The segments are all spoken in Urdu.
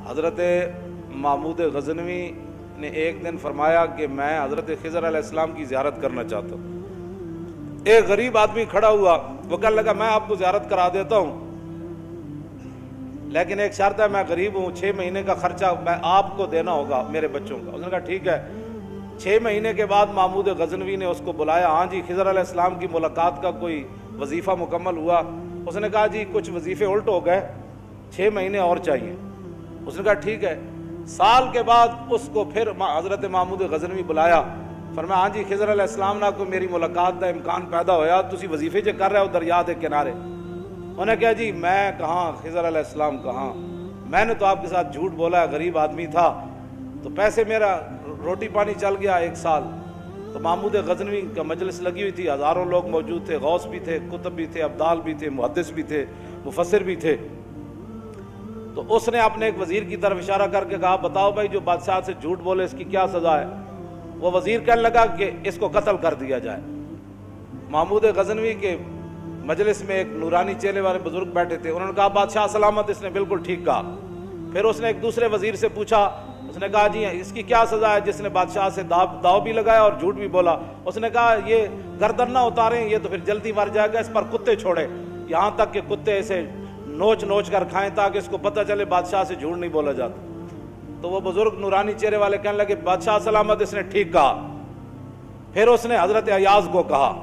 حضرت محمود غزنوی نے ایک دن فرمایا کہ میں حضرت خضر علیہ السلام کی زیارت کرنا چاہتا ہوں۔ ایک غریب آدمی کھڑا ہوا، وہ کہنے لگا میں آپ کو زیارت کرا دیتا ہوں، لیکن ایک شرط ہے، میں غریب ہوں، 6 مہینے کا خرچہ میں آپ کو دینا ہوگا میرے بچوں کا۔ اس نے کہا ٹھیک ہے۔ 6 مہینے کے بعد محمود غزنوی نے اس کو بلایا، ہاں جی خضر علیہ السلام کی ملاقات کا کوئی وظیفہ مکمل ہوا؟ اس نے کہا جی کچھ وظیفے الٹ ہو گئے، 6 مہینے اور چاہیے۔ اس نے کہا ٹھیک ہے۔ سال کے بعد اس کو پھر حضرت محمود غزنوی بلایا، فرمایا ہاں جی خضر علیہ السلام نہ کوئی میری ملاقات کا امکان پیدا ہویا، تسی وظیفے جو کر رہے ہو دریا دے کنارے؟ انہوں نے کہا جی میں کہاں، خضر علیہ السلام کہاں، میں نے تو آپ کے ساتھ جھوٹ بولا ہے، غریب آدمی تھا تو پیسے میرا روٹی پانی چل گیا 1 سال۔ تو محمود غزنوی کا مجلس لگی ہوئی تھی، ہزاروں لوگ موجود تھے، غوث بھی تھے، کتب بھی تھے، ابدال بھی تھے، محدث بھی تھے، مفسر بھی تھے۔ تو اس نے اپنے ایک وزیر کی طرف اشارہ کر کے کہا بتاؤ بھائی جو بادشاہ سے جھوٹ بولے اس کی کیا سزا ہے؟ وہ وزیر کہنے لگا کہ اس کو قتل کر دیا جائے۔ محمود غزنوی کے مجلس میں ایک نورانی چہرے والے بزرگ بیٹھے تھے، انہوں نے کہا بادشاہ سلامت، اس نے بالکل ٹھیک کہا۔ پھر اس نے ایک دوسرے وزیر سے پوچھا، اس نے کہا جی اس کی کیا سزا ہے جس نے بادشاہ سے داؤ بھی لگایا اور جھوٹ بھی بولا؟ اس نے کہا یہ گردن نہ اتاریں، یہ تو پھر جلدی مر جائے گا، اس پر کتے چھوڑے، یہاں تک کہ کتے اسے نوچ نوچ کر کھائیں تاکہ اس کو پتہ چلے بادشاہ سے جھوٹ نہیں بولا جاتا۔ تو وہ بزرگ نورانی چہرے والے کہنے لگے بادشاہ سلامت، اس نے ٹھیک کہا۔ پھر اس نے حضرت ایاز کو کہا،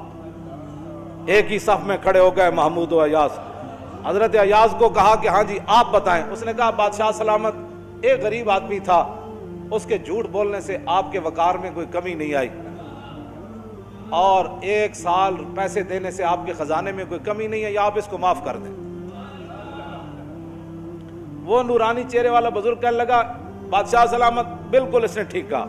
ایک ہی صف میں کھڑے ہو گئے محمود و ایاز۔ حضرت ایاز کو کہا کہ ہاں جی آپ بتائیں۔ اس نے کہا بادشاہ سلامت، ایک غریب آدمی تھا، اس کے جھوٹ بولنے سے آپ کے وقار میں کوئی کمی نہیں آئی، اور 1 سال پیسے دینے سے آپ کے خزانے میں کوئی کمی نہیں ہے، یا آپ اس کو معاف کر دیں۔ وہ نورانی چہرے والا بزرگ کہنے لگا بادشاہ سلامت بالکل اس نے ٹھیک کہا۔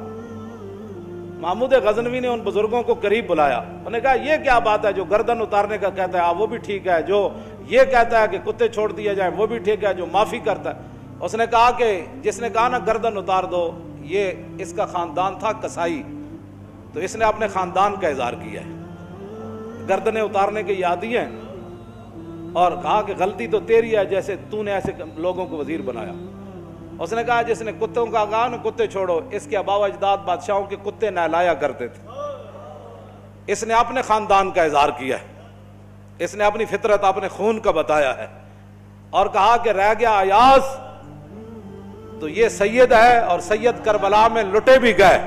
محمود غزنوی نے ان بزرگوں کو قریب بلایا، انہوں نے کہا یہ کیا بات ہے، جو گردن اتارنے کا کہتا ہے وہ بھی ٹھیک ہے، جو یہ کہتا ہے کہ کتے چھوڑ دیا جائے وہ بھی ٹھیک ہے، جو معافی کرتا ہے۔ اس نے کہا کہ جس نے کہا نا گردن اتار دو، یہ اس کا خاندان تھا کسائی، تو اس نے اپنے خاندان کا اظہار کیا ہے، گردنیں اتارنے کے عادی ہیں، اور کہا کہ غلطی تو تیری ہے جیسے تو نے ایسے لوگوں کو وزیر بنایا۔ اس نے کہا جس نے کتوں کا کہا نا کتے چھوڑو، اس کے آباء و اجداد بادشاہوں کے کتے نہلایا کرتے تھے، اس نے اپنے خاندان کا اظہار کیا ہے، اس نے اپنی فطرت اپنے خون کا بتایا ہے، اور کہا کہ رہ گیا ایاز تو یہ سید ہے، اور سید کربلا میں لٹے بھی گئے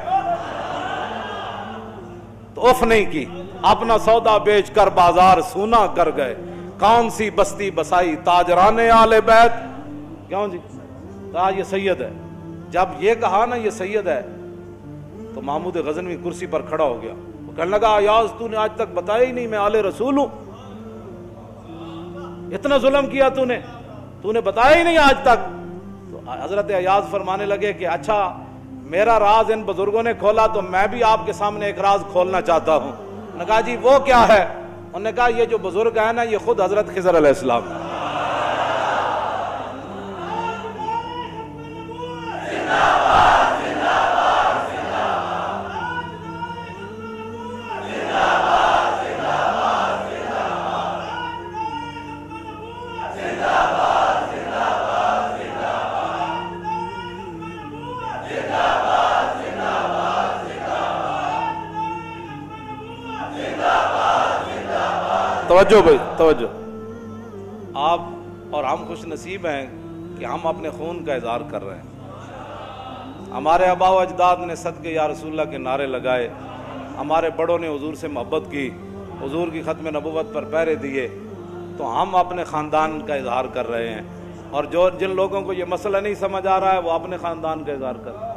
تو اف نہیں کی، اپنا سودا بیچ کر بازار سونا کر گئے، کون سی بستی بسائی تاجران آل بیت۔ کیوں جی؟ کہا یہ سید ہے۔ جب یہ کہا نا یہ سید ہے تو محمود غزنوی کرسی پر کھڑا ہو گیا، وہ کہنے لگا ایاز تو نے آج تک بتایا ہی نہیں میں آل رسول ہوں، اتنا ظلم کیا تو نے بتایا ہی نہیں آج تک۔ تو حضرت ایاز فرمانے لگے کہ اچھا میرا راز ان بزرگوں نے کھولا تو میں بھی آپ کے سامنے ایک راز کھولنا چاہتا ہوں۔ انہوں نے کہا جی وہ کیا ہے؟ انہوں نے کہا یہ جو بزرگ ہے نا یہ خود حضرت خضر علیہ السلام ہے۔ توجہ بھائی توجہ، آپ اور ہم خوش نصیب ہیں کہ ہم اپنے خون کا اظہار کر رہے ہیں۔ ہمارے آباء و اجداد نے صدقے یا رسول اللہ کے نعرے لگائے، ہمارے بڑوں نے حضور سے محبت کی، حضور کی ختم نبوت پر پہرے دیے، تو ہم اپنے خاندان کا اظہار کر رہے ہیں، اور جن لوگوں کو یہ مسئلہ نہیں سمجھ آ رہا ہے وہ اپنے خاندان کا اظہار کر رہے ہیں۔